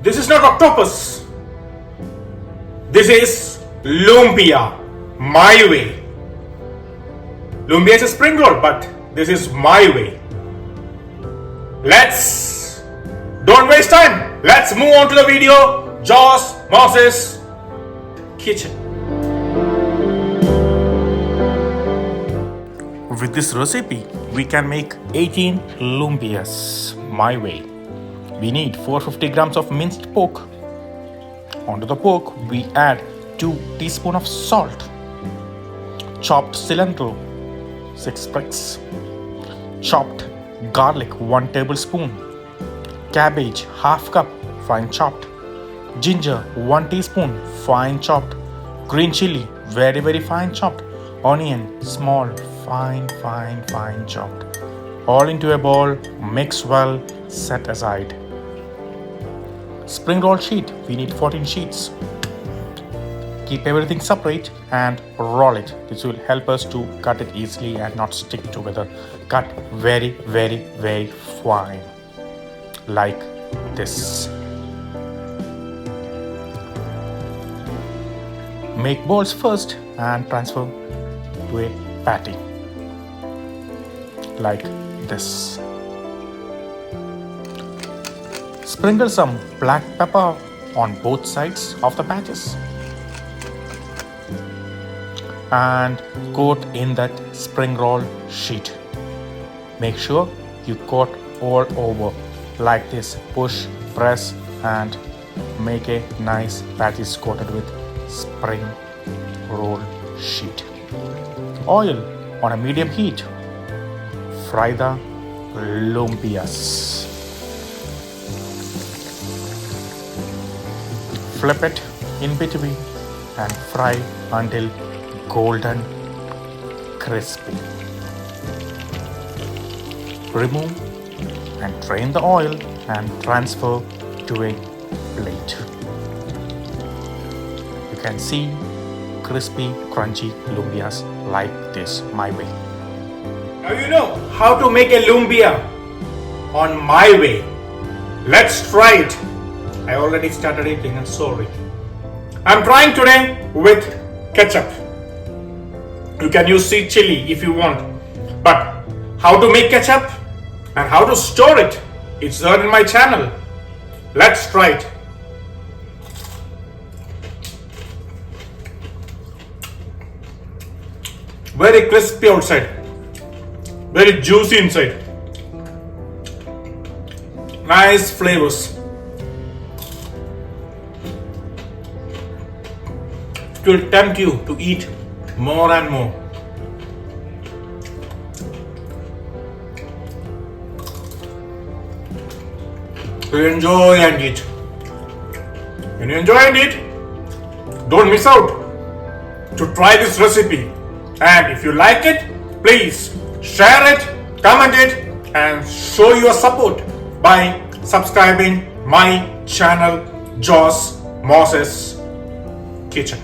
This is not octopus. This is lumpia, my way. Lumpia is a spring roll, but this is my way. Don't waste time. Let's move on to the video. Joss Moses Kitchen. With this recipe, we can make 18 lumpias my way. We need 450 grams of minced pork. Onto the pork, we add 2 teaspoons of salt, chopped cilantro, 6 sprigs, chopped garlic, 1 tablespoon, cabbage, half cup, fine chopped, ginger, 1 teaspoon, fine chopped, green chili, very fine chopped, onion, small, fine chopped. All into a bowl, mix well, set aside. Spring roll sheet, we need 14 sheets. Keep everything separate and roll it. This will help us to cut it easily and not stick together. Cut very fine, like this. Make balls first and transfer to a patty, like this. Sprinkle some black pepper on both sides of the patties and coat in that spring roll sheet. Make sure you coat all over like this. Push, press and make a nice patties coated with spring roll sheet. Oil on a medium heat. Fry the lumpias. Flip it in between and fry until golden crispy. Remove and drain the oil and transfer to a plate. You can see crispy, crunchy lumpias like this, my way. Now you know how to make a lumpia on my way. Let's try it. I already started eating, I'm sorry. I'm trying today with ketchup. You can use sweet chili if you want. But how to make ketchup and how to store it, it's there in my channel. Let's try it. Very crispy outside, very juicy inside. Nice flavors. It will tempt you to eat more and more. You enjoy and eat. When you enjoy and eat, don't miss out to try this recipe. And if you like it, please share it, comment it, and show your support by subscribing my channel, Joss Moses Kitchen.